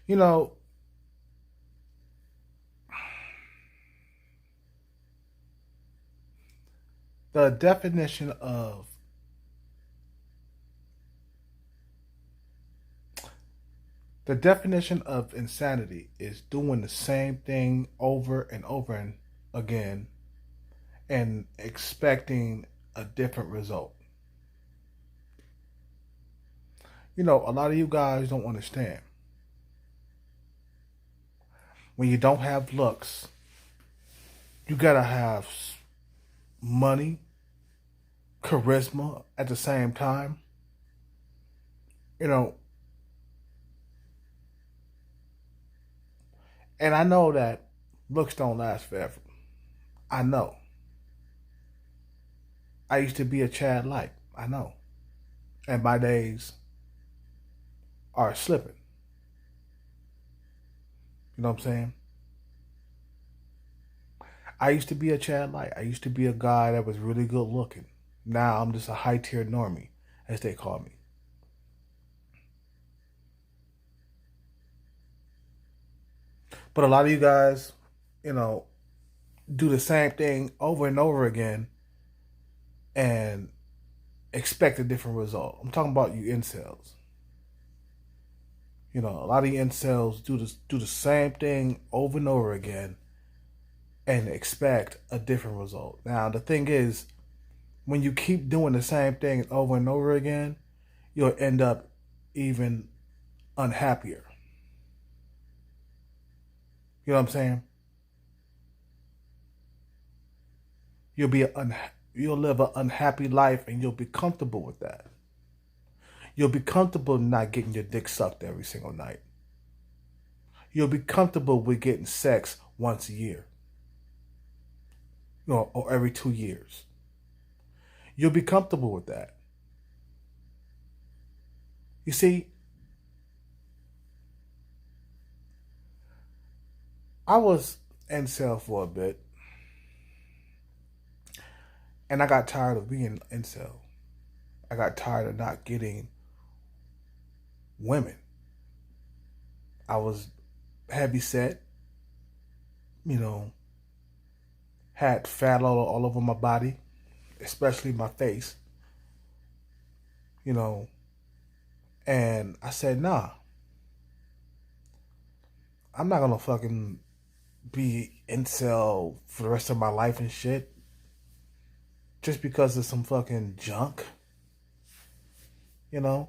You know, the definition of insanity is doing the same thing over and over and again and expecting a different result. A lot of you guys don't understand. When you don't have looks, you gotta have money, charisma at the same time. You know, and I know that looks don't last forever. I know. I used to be a Chad Light. I know. And my days are slipping. You know what I'm saying? I used to be a Chad Light. I used to be a guy that was really good looking. Now I'm just a high tier normie, as they call me. But a lot of you guys, do the same thing over and over again and expect a different result. I'm talking about you incels. A lot of you incels do the same thing over and over again and expect a different result. Now, the thing is, when you keep doing the same thing over and over again, you'll end up even unhappier. You know what I'm saying? You'll live an unhappy life and you'll be comfortable with that. You'll be comfortable not getting your dick sucked every single night. You'll be comfortable with getting sex once a year. Or every 2 years. You'll be comfortable with that. You see, I was incel for a bit. And I got tired of being incel. I got tired of not getting women. I was heavy set, had fat all over my body, especially my face, and I said, nah, I'm not gonna fucking be incel for the rest of my life and shit just because of some fucking junk, And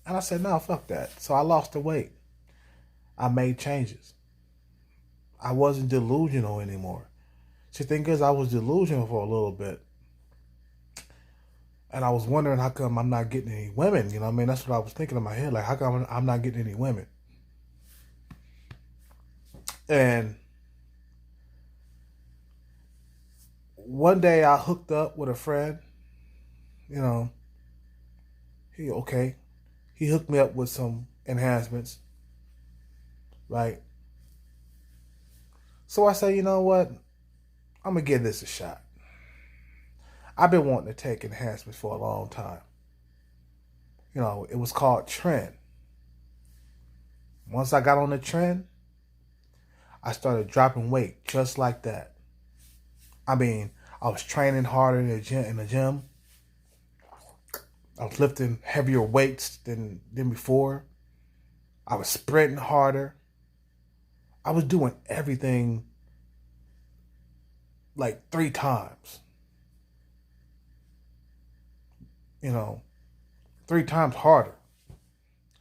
I said, nah, fuck that. So I lost the weight. I made changes. I wasn't delusional anymore. See, the thing is, I was delusional for a little bit. And I was wondering how come I'm not getting any women. You know what I mean? That's what I was thinking in my head. Like, how come I'm not getting any women? And one day I hooked up with a friend. He hooked me up with some enhancements. Right? So I say, you know what? I'm going to give this a shot. I've been wanting to take enhancements for a long time. It was called trend. Once I got on the trend, I started dropping weight just like that. I mean, I was training harder in the gym. I was lifting heavier weights than before. I was sprinting harder. I was doing everything like 3 times. 3 times harder.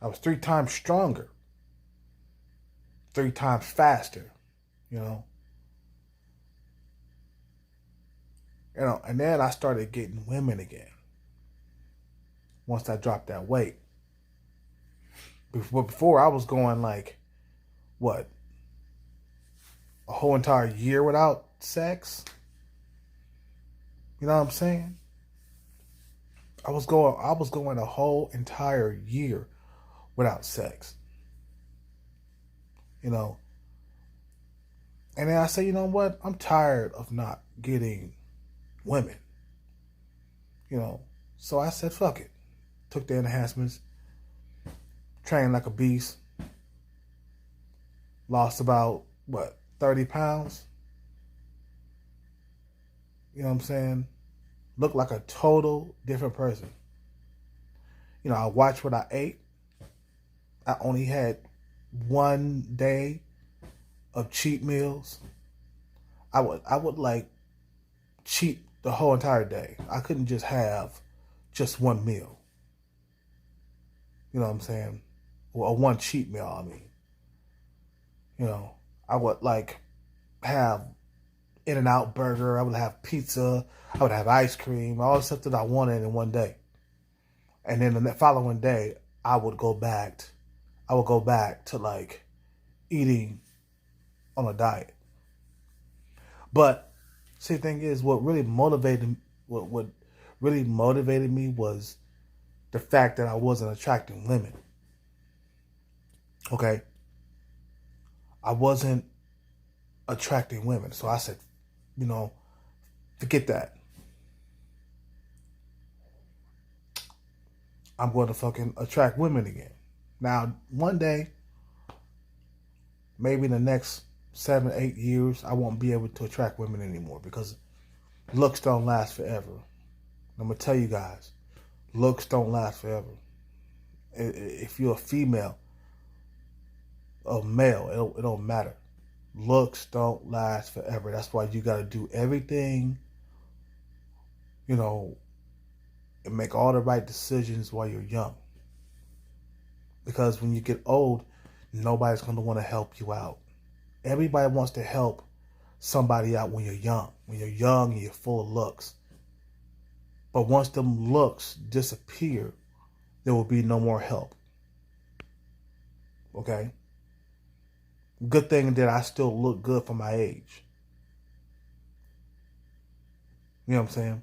I was 3 times stronger. 3 times faster, and then I started getting women again. Once I dropped that weight. Before I was going like, what? A whole entire year without sex? You know what I'm saying? I was going a whole entire year without sex. And then I say, you know what? I'm tired of not getting women. So I said, fuck it. Took the enhancements, trained like a beast, Lost about, 30 pounds? You know what I'm saying? Looked like a total different person. I watched what I ate. I only had one day of cheat meals. I would like cheat the whole entire day. I couldn't just have just one meal. You know what I'm saying? Or one cheat meal, I mean. I would like have In-N-Out burger. I would have pizza. I would have ice cream. All the stuff that I wanted in one day. And then the following day, I would go back. I would go back to like eating on a diet. But see, the thing is, what really motivated me was the fact that I wasn't attracting women. Okay, I wasn't attracting women, so I said, forget that. I'm going to fucking attract women again. Now, one day, maybe in the next 7, 8 years, I won't be able to attract women anymore because looks don't last forever. I'm going to tell you guys, looks don't last forever. If you're a female, a male, it don't matter. Looks don't last forever. That's why you got to do everything, and make all the right decisions while you're young. Because when you get old, nobody's going to want to help you out. Everybody wants to help somebody out when you're young. When you're young and you're full of looks. But once them looks disappear, there will be no more help. Okay? Good thing that I still look good for my age. You know what I'm saying?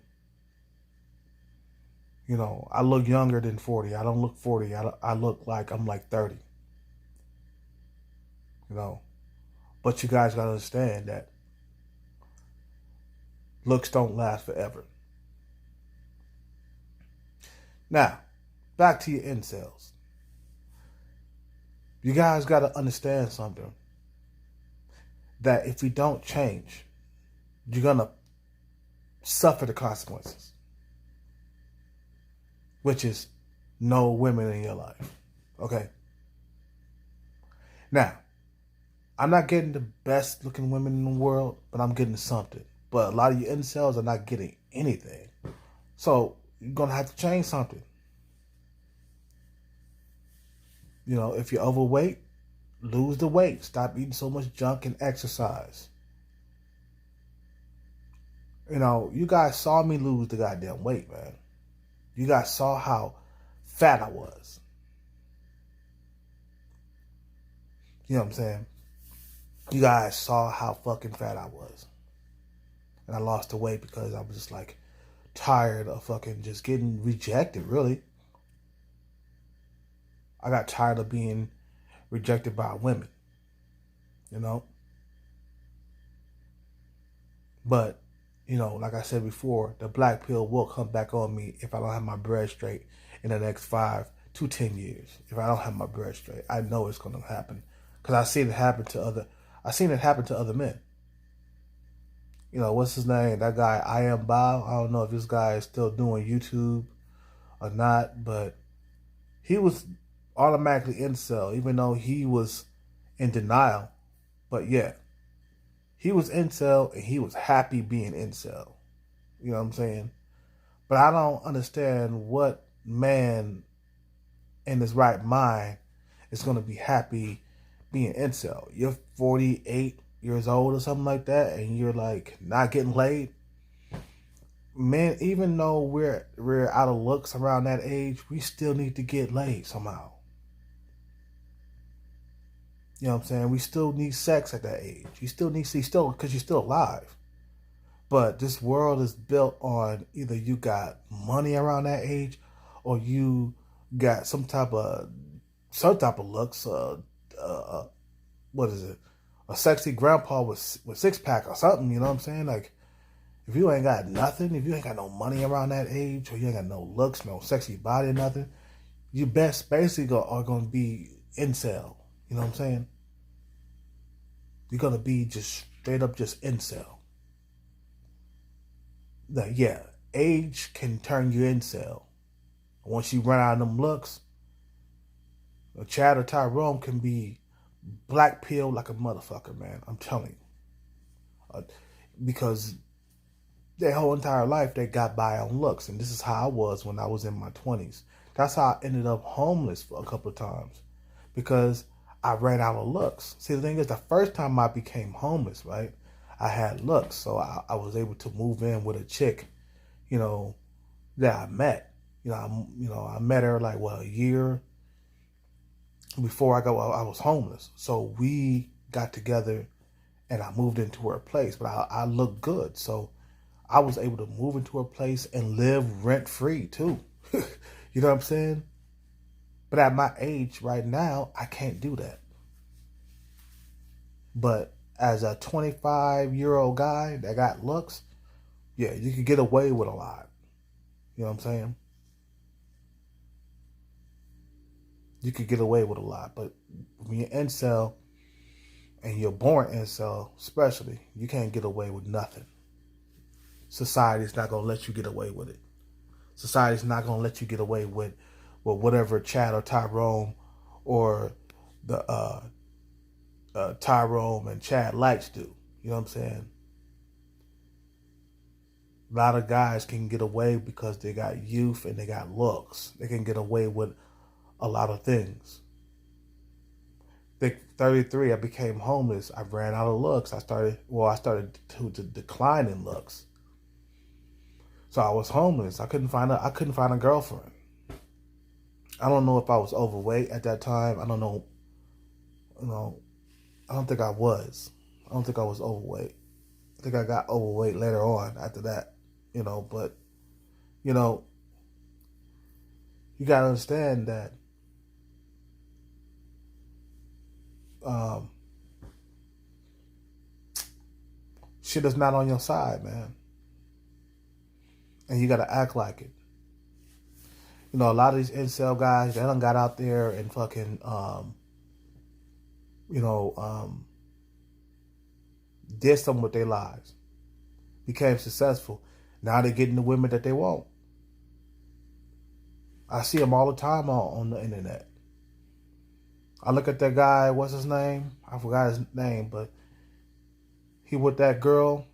I look younger than 40. I don't look 40. I look like I'm like 30. But you guys got to understand that looks don't last forever. Now, back to your incels. You guys got to understand something. That if you don't change, you're going to suffer the consequences. Which is no women in your life. Okay? Now, I'm not getting the best looking women in the world, but I'm getting something. But a lot of you incels are not getting anything. So, you're going to have to change something. If you're overweight, lose the weight. Stop eating so much junk and exercise. You guys saw me lose the goddamn weight, man. You guys saw how fat I was. You know what I'm saying? You guys saw how fucking fat I was. And I lost the weight because I was just like tired of fucking just getting rejected, really. I got tired of being rejected by women. But, like I said before, the black pill will come back on me if I don't have my bread straight in the next 5 to 10 years. If I don't have my bread straight, I know it's going to happen. Because I've seen it happen to other men. What's his name? That guy, I Am Bow. I don't know if this guy is still doing YouTube or not, but he was automatically incel, even though he was in denial. But yeah, he was incel and he was happy being incel. You know what I'm saying? But I don't understand what man in his right mind is going to be happy being incel. You're 48 years old or something like that, and you're like not getting laid. Men, even though we're out of looks around that age, we still need to get laid somehow. You know what I'm saying? We still need sex at that age. You still need because you're still alive. But this world is built on either you got money around that age, or you got some type of looks. What is it? A sexy grandpa with 6-pack or something. You know what I'm saying? Like, if you ain't got nothing, if you ain't got no money around that age, or you ain't got no looks, no sexy body, or nothing, you basically are going to be incel. You know what I'm saying? you're gonna be just straight up just incel. Like, yeah, age can turn you incel. Once you run out of them looks, Chad or Tyrone can be black pill like a motherfucker, man. I'm telling you. Because their whole entire life they got by on looks. And this is how I was when I was in my 20s. That's how I ended up homeless for a couple of times. Because I ran out of looks. See, the thing is, the first time I became homeless, right, I had looks. So I was able to move in with a chick, you know, that I met. I met her like, a year before I was homeless. So we got together and I moved into her place. But I looked good. So I was able to move into her place and live rent free too. You know what I'm saying? But at my age right now, I can't do that. But as a 25-year-old guy that got looks, yeah, you could get away with a lot. You know what I'm saying? You could get away with a lot. But when you're incel, and you're born incel, especially, you can't get away with nothing. Society's not going to let you get away with it. Society's not going to let you get away with whatever Chad or Tyrone or the Tyrone and Chad likes do. You know what I'm saying? A lot of guys can get away because they got youth and they got looks. They can get away with a lot of things. At 33, I became homeless. I ran out of looks. I started to decline in looks. So I was homeless. I couldn't find a girlfriend. I don't know if I was overweight at that time. I don't know. I don't think I was. I don't think I was overweight. I think I got overweight later on after that. But you gotta understand that shit is not on your side, man. And you gotta act like it. A lot of these incel guys, they done got out there and fucking, did something with their lives. Became successful. Now they're getting the women that they want. I see them all the time on the internet. I look at that guy, what's his name? I forgot his name, but he with that girl.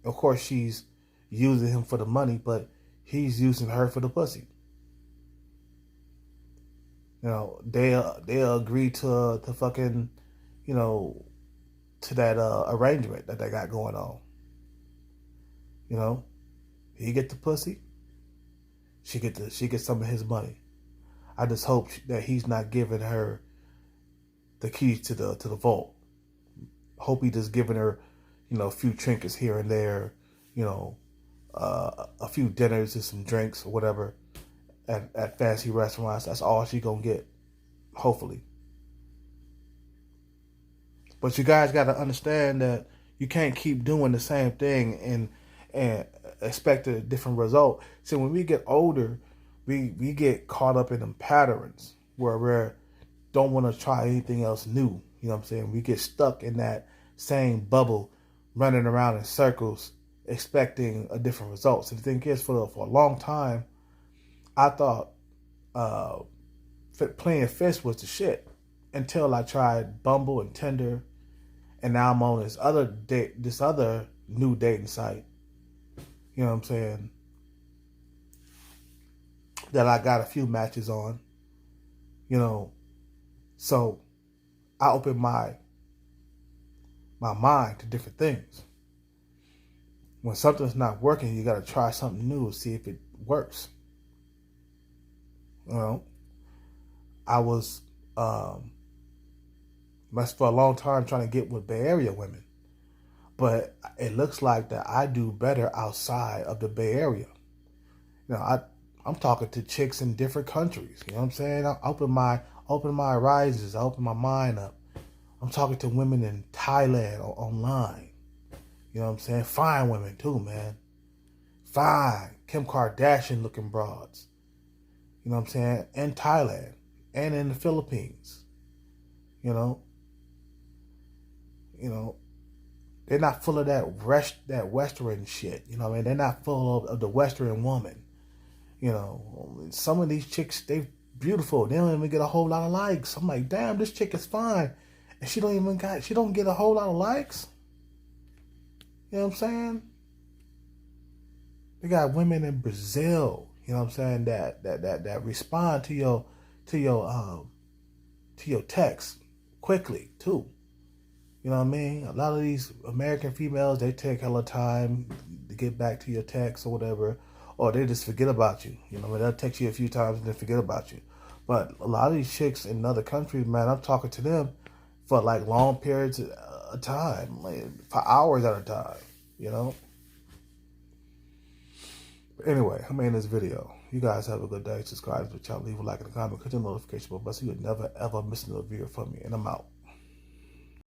Of course, she's using him for the money, but he's using her for the pussy. They'll agree to fucking, to that arrangement that they got going on. He get the pussy, she get some of his money. I just hope that he's not giving her the keys to the vault. Hope he just giving her, a few trinkets here and there, a few dinners and some drinks or whatever at fancy restaurants. That's all she gonna get, hopefully. But you guys got to understand that you can't keep doing the same thing and expect a different result. See, when we get older, we get caught up in them patterns where we don't want to try anything else new. You know what I'm saying? We get stuck in that same bubble, running around in circles, expecting a different result. So the thing is, for a long time, I thought playing fish was the shit until I tried Bumble and Tinder, and now I'm on this other new dating site. You know what I'm saying? That I got a few matches on. So I opened my mind to different things. When something's not working, you got to try something new to see if it works. I was for a long time trying to get with Bay Area women, but it looks like that I do better outside of the Bay Area. I'm talking to chicks in different countries. You know what I'm saying? I open my horizons. I open my mind up. I'm talking to women in Thailand or online. You know what I'm saying? Fine women too, man. Fine. Kim Kardashian looking broads. You know what I'm saying? In Thailand and in the Philippines. you know, they're not full of that Western shit. You know what I mean? They're not full of the Western woman. You know, some of these chicks, they beautiful. They don't even get a whole lot of likes. I'm like, damn, this chick is fine. And she don't get a whole lot of likes. You know what I'm saying? They got women in Brazil, you know what I'm saying, that respond to your text quickly too. You know what I mean? A lot of these American females, they take hella time to get back to your text or whatever, or they just forget about you. You know what I mean? They'll text you a few times and then forget about you. But a lot of these chicks in other countries, man, I'm talking to them for like long periods of time, like for hours at a time, you know? But anyway, I'm in this video. You guys have a good day. Subscribe to the channel, leave a like and a comment, click the notification bell so you'll never ever miss another video from me. And I'm out.